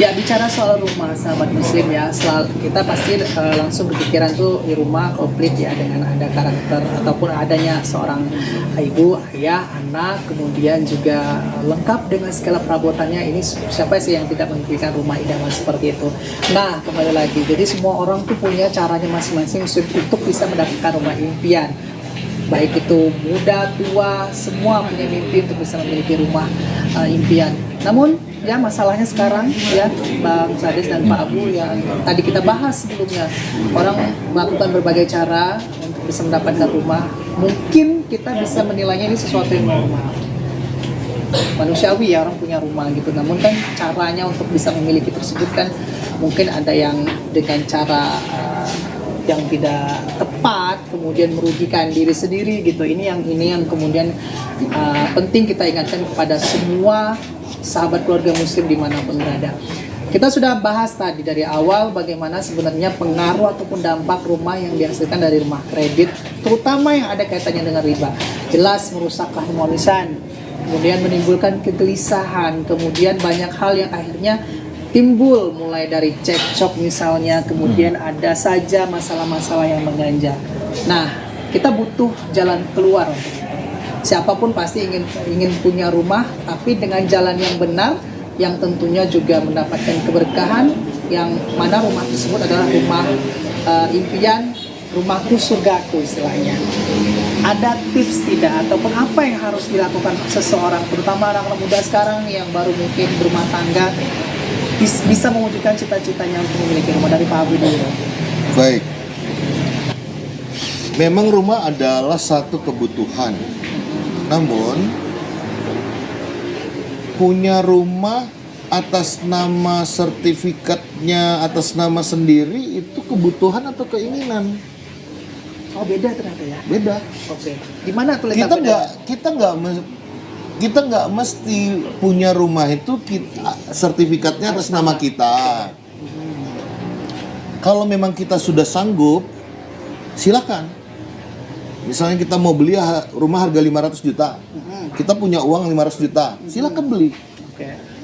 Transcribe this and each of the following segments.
Ya, bicara soal rumah sahabat muslim ya, kita pasti langsung berpikiran tuh di rumah komplit ya, dengan ada karakter ataupun adanya seorang ibu, ayah, anak, kemudian juga lengkap dengan segala perabotannya. Ini siapa sih yang tidak memimpikan rumah idaman seperti itu? Nah, kembali lagi, jadi semua orang tuh punya caranya masing-masing untuk bisa mendapatkan rumah impian. Baik itu muda, tua, semua punya mimpi untuk bisa memiliki rumah impian. Namun ya masalahnya sekarang ya, Bang Sades dan Pak Abu, yang tadi kita bahas sebelumnya, orang melakukan berbagai cara untuk bisa mendapatkan rumah. Mungkin kita bisa menilainya ini sesuatu yang normal, manusiawi ya, orang punya rumah gitu. Namun kan caranya untuk bisa memiliki tersebut kan mungkin ada yang dengan cara yang tidak tepat, kemudian merugikan diri sendiri gitu. Ini yang kemudian penting kita ingatkan kepada semua sahabat keluarga muslim dimanapun berada. Kita sudah bahas tadi dari awal bagaimana sebenarnya pengaruh ataupun dampak rumah yang dihasilkan dari rumah kredit, terutama yang ada kaitannya dengan riba. Jelas merusak keharmonisan, kemudian menimbulkan kegelisahan, kemudian banyak hal yang akhirnya timbul, mulai dari cekcok misalnya, kemudian ada saja masalah-masalah yang mengganjal. Nah, kita butuh jalan keluar untuk itu. Siapapun pasti ingin punya rumah, tapi dengan jalan yang benar, yang tentunya juga mendapatkan keberkahan, yang mana rumah tersebut adalah rumah impian, rumahku surgaku istilahnya. Ada tips tidak ataupun apa yang harus dilakukan seseorang, terutama anak-anak muda sekarang yang baru mungkin berumah tangga, bisa mewujudkan cita-citanya untuk memiliki rumah? Dari Pak Abu dulu. Baik. Memang rumah adalah satu kebutuhan. Namun punya rumah atas nama sertifikatnya, atas nama sendiri, itu kebutuhan atau keinginan? Oh, beda ternyata ya. Beda. Oke. Di mana tuh letak beda? Kita nggak mesti punya rumah itu sertifikatnya atas nama kita. Kalau memang kita sudah sanggup, silakan. Misalnya kita mau beli rumah harga 500 juta, kita punya uang 500 juta, silakan beli.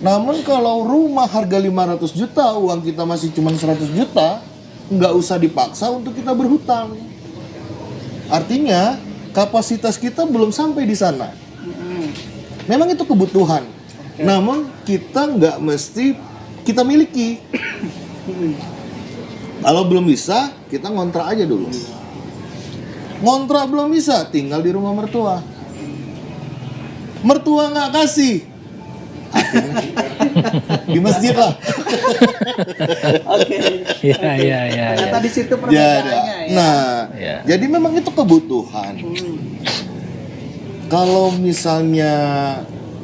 Namun kalau rumah harga 500 juta, uang kita masih cuma 100 juta, nggak usah dipaksa untuk kita berhutang. Artinya kapasitas kita belum sampai di sana. Memang itu kebutuhan, namun kita nggak mesti kita miliki. Kalau belum bisa, kita ngontrak aja dulu. Ngontrak belum bisa, tinggal di rumah mertua. Mertua nggak kasih, di masjid lah. Oke. Ya. Ternyata di situ perbedaannya ya. Nah, jadi memang itu kebutuhan. Kalau misalnya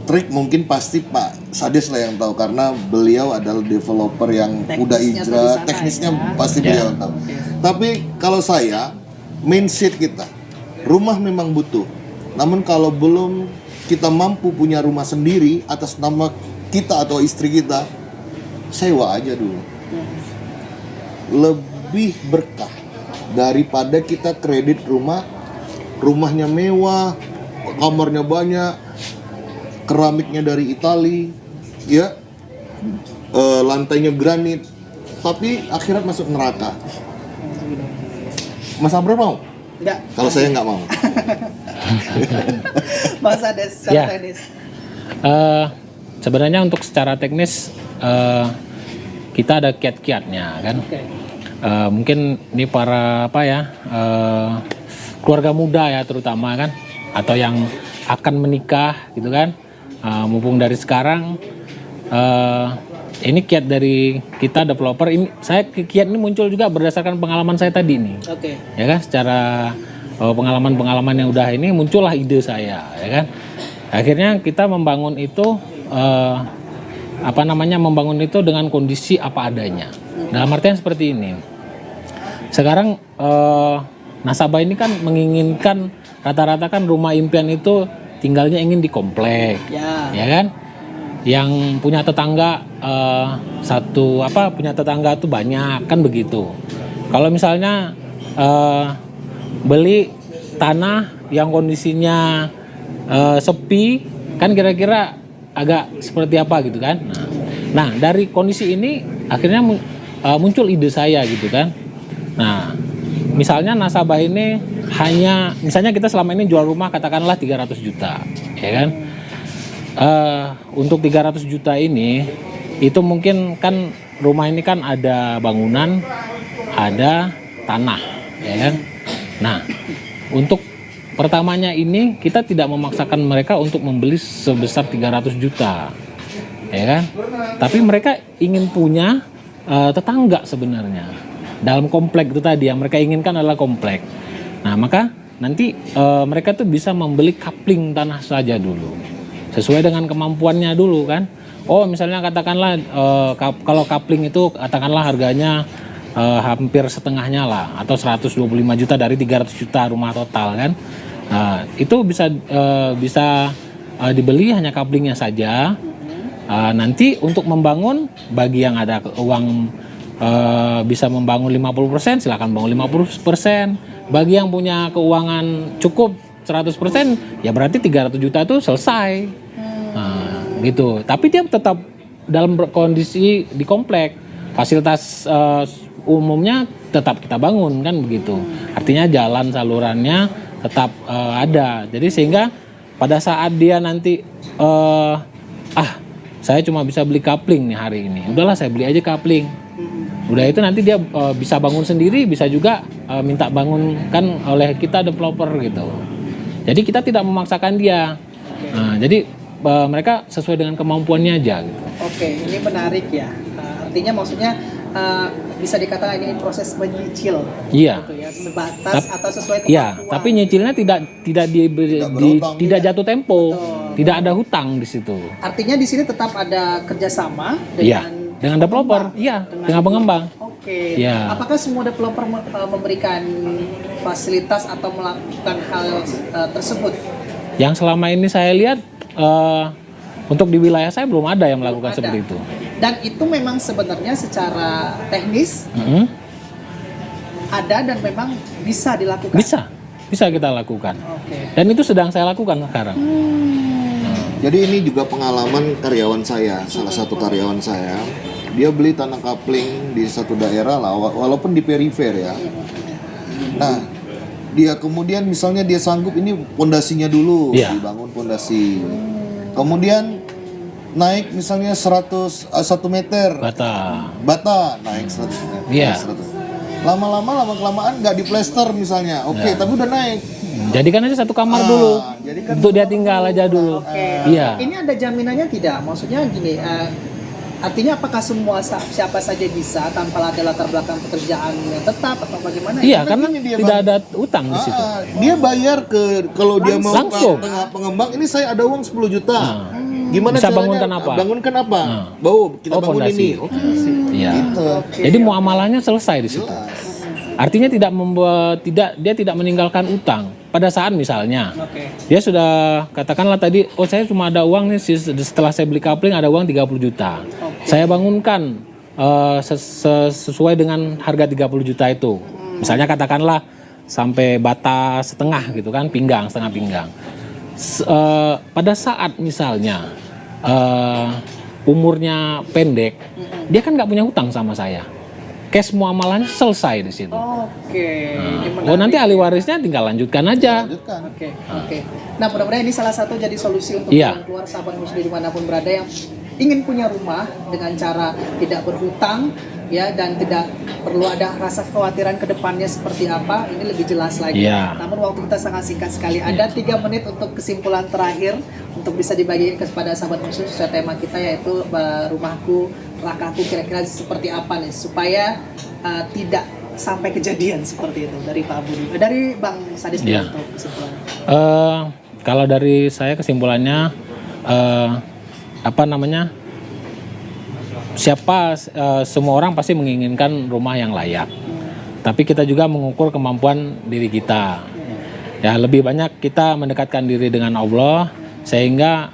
trik, mungkin pasti Pak Sades lah yang tahu, karena beliau adalah developer yang udah hijrah, teknisnya ya. Pasti beliau tahu. Tapi kalau saya, mindset kita, rumah memang butuh. Namun kalau belum kita mampu punya rumah sendiri atas nama kita atau istri kita, sewa aja dulu. Lebih berkah daripada kita kredit rumah, rumahnya mewah, kamarnya banyak, keramiknya dari Itali, ya, lantainya granit, tapi akhirat masuk neraka. Mas Abrar mau? Enggak. Kalau saya nggak mau. Mas Ades, secara teknis. Sebenarnya untuk secara teknis kita ada kiat-kiatnya kan. Mungkin ini para keluarga muda ya terutama kan, atau yang akan menikah gitu kan, mumpung dari sekarang. Ini kiat dari kita developer. Ini kiat ini muncul juga berdasarkan pengalaman saya tadi nih. Ya kan, secara pengalaman yang udah ini muncullah ide saya, ya kan. Akhirnya kita membangun itu membangun itu dengan kondisi apa adanya. Dalam artian seperti ini. Sekarang nasabah ini kan menginginkan rata-rata kan rumah impian itu tinggalnya ingin di komplek, ya kan? Yang punya tetangga punya tetangga tuh banyak kan begitu. Kalau misalnya beli tanah yang kondisinya sepi kan kira-kira agak seperti apa gitu kan. Nah, Nah, dari kondisi ini akhirnya muncul ide saya gitu kan. Nah, misalnya nasabah ini misalnya kita selama ini jual rumah katakanlah 300 juta, ya kan? Untuk 300 juta ini, itu mungkin kan rumah ini kan ada bangunan, ada tanah, ya kan? Nah, untuk pertamanya ini kita tidak memaksakan mereka untuk membeli sebesar 300 juta. Ya kan? Tapi mereka ingin punya tetangga sebenarnya. Dalam komplek itu tadi yang mereka inginkan adalah komplek. Nah, maka nanti mereka tuh bisa membeli kapling tanah saja dulu. Sesuai dengan kemampuannya dulu kan. Oh, misalnya katakanlah kalau kapling itu katakanlah harganya hampir setengahnya lah atau 125 juta dari 300 juta rumah total kan. Itu bisa dibeli hanya kaplingnya saja. Nanti untuk membangun, bagi yang ada uang bisa membangun 50%, silakan bangun 50%. Bagi yang punya keuangan cukup 100%, ya berarti 300 juta itu selesai. Gitu. Tapi dia tetap dalam kondisi di komplek. Fasilitas umumnya tetap kita bangun kan begitu. Artinya jalan salurannya tetap ada. Jadi sehingga pada saat dia nanti saya cuma bisa beli kapling nih hari ini. Udahlah saya beli aja kapling. Udah itu nanti dia bisa bangun sendiri, bisa juga minta bangunkan oleh kita developer gitu. Jadi kita tidak memaksakan dia. Nah, jadi mereka sesuai dengan kemampuannya aja gitu. Oke, ini menarik ya. Artinya maksudnya bisa dikatakan ini proses menyicil. Iya. Gitu ya, sebatas atau sesuai kemampuan. Iya, tapi nyicilnya tidak jatuh tempo. Betul. Tidak ada hutang di situ. Artinya di sini tetap ada kerjasama dengan developer, dengan pengembang. Oke. Iya. Apakah semua developer memberikan fasilitas atau melakukan hal tersebut? Yang selama ini saya lihat untuk di wilayah saya belum ada yang melakukan seperti itu. Dan itu memang sebenarnya secara teknis ada dan memang bisa dilakukan. Bisa kita lakukan. Oke. Dan itu sedang saya lakukan sekarang. Jadi ini juga pengalaman karyawan saya, salah satu karyawan saya. Dia beli tanah kapling di satu daerah lah, walaupun di perifer ya. Nah, dia kemudian misalnya dia sanggup ini pondasinya dulu, dibangun pondasi. Kemudian naik misalnya 1 meter. Bata naik 100 meter. Iya. 100. Lama-kelamaan nggak diplester misalnya. Oke, tapi udah naik. Jadikan aja satu kamar dulu. Untuk dia tinggal aja dulu. Iya. Ini ada jaminannya tidak? Maksudnya gini, artinya apakah siapa saja bisa tanpa ada latar belakang pekerjaan yang tetap atau bagaimana? Iya, karena tidak ada utang di situ. Dia bayar kalau dia mau langsung pengembang, ini saya ada uang 10 juta. Gimana bisa caranya? Bangunkan apa? Kita bangun pondasi. ini. Iya. Gitu. Jadi muamalahnya selesai di situ. Artinya dia tidak meninggalkan utang. Pada saat misalnya dia sudah katakanlah tadi, saya cuma ada uang nih setelah saya beli kapling ada uang 30 juta. Saya bangunkan sesuai dengan harga 30 juta itu. Misalnya katakanlah sampai bata setengah gitu kan, setengah pinggang. Pada saat misalnya umurnya pendek, dia kan nggak punya hutang sama saya. Cash muamalahnya selesai di situ. Nanti ahli warisnya tinggal lanjutkan aja. Oke. Nah, mudah-mudahan ini salah satu jadi solusi untuk keluar sahabat muslim dimanapun berada yang ingin punya rumah dengan cara tidak berhutang ya, dan tidak perlu ada rasa kekhawatiran ke depannya seperti apa, ini lebih jelas lagi. Namun waktu kita sangat singkat sekali. Ada 3 menit untuk kesimpulan terakhir untuk bisa dibagikan kepada sahabat muslim sesuai tema kita, yaitu rumahku rakaku, kira-kira seperti apa nih supaya tidak sampai kejadian seperti itu dari Pak Budi, dari Bang Sadis untuk kesimpulan. Kalau dari saya kesimpulannya semua orang pasti menginginkan rumah yang layak. Tapi kita juga mengukur kemampuan diri kita. Ya, lebih banyak kita mendekatkan diri dengan Allah sehingga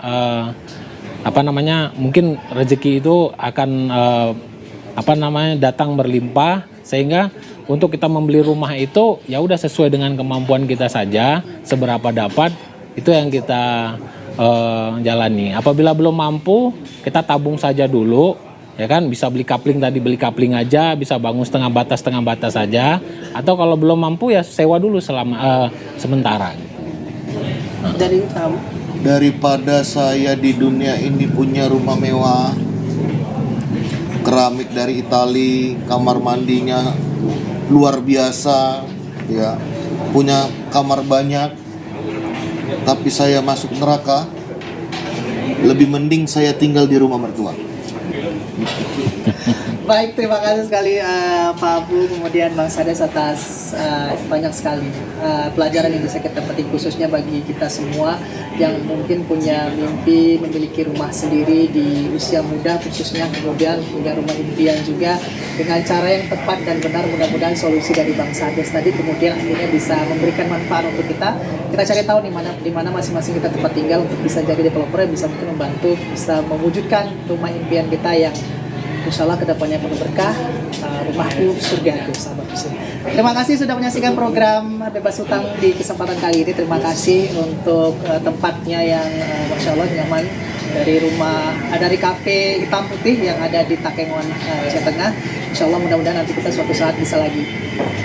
mungkin rezeki itu akan datang berlimpah, sehingga untuk kita membeli rumah itu ya udah sesuai dengan kemampuan kita saja, seberapa dapat itu yang kita jalani. Apabila belum mampu, kita tabung saja dulu ya kan, bisa beli kapling tadi, beli kapling aja, bisa bangun setengah batas saja, atau kalau belum mampu ya sewa dulu selama sementara. Dari kamu? Daripada saya di dunia ini punya rumah mewah, keramik dari Itali, kamar mandinya luar biasa, ya, punya kamar banyak, tapi saya masuk neraka, lebih mending saya tinggal di rumah mertua. Baik, terima kasih sekali Pak Abu, kemudian Bang Sades atas banyak sekali pelajaran yang bisa kita petik, khususnya bagi kita semua yang mungkin punya mimpi memiliki rumah sendiri di usia muda khususnya, kemudian punya rumah impian juga dengan cara yang tepat dan benar. Mudah-mudahan solusi dari Bang Sades tadi kemudian akhirnya bisa memberikan manfaat untuk kita. Kita cari tahu di mana masing-masing kita tempat tinggal untuk bisa jadi developer yang bisa mungkin membantu, bisa mewujudkan rumah impian kita yang insya Allah kedepannya penuh berkah, rumahku surgaku, sahabat muslim. Terima kasih sudah menyaksikan program Bebas Hutang di kesempatan kali ini. Terima kasih untuk tempatnya yang Masya Allah nyaman, dari rumah, dari kafe hitam putih yang ada di Takengon, Aceh Tengah. Insya Allah mudah-mudahan nanti kita suatu saat bisa lagi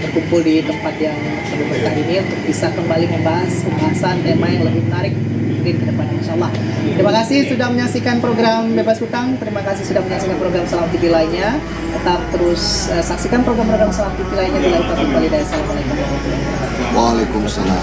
berkumpul di tempat yang penuh berkah ini untuk bisa kembali membahas pembahasan tema yang lebih menarik ke depan, insya Allah. Terima kasih sudah menyaksikan program Bebas Hutang. Terima kasih sudah menyaksikan program Salam TV lainnya. Tetap terus saksikan program-program Salam TV lainnya di Laut Taufiq Walhidayah. Assalamualaikum warahmatullahi wabarakatuh. Waalaikumsalam.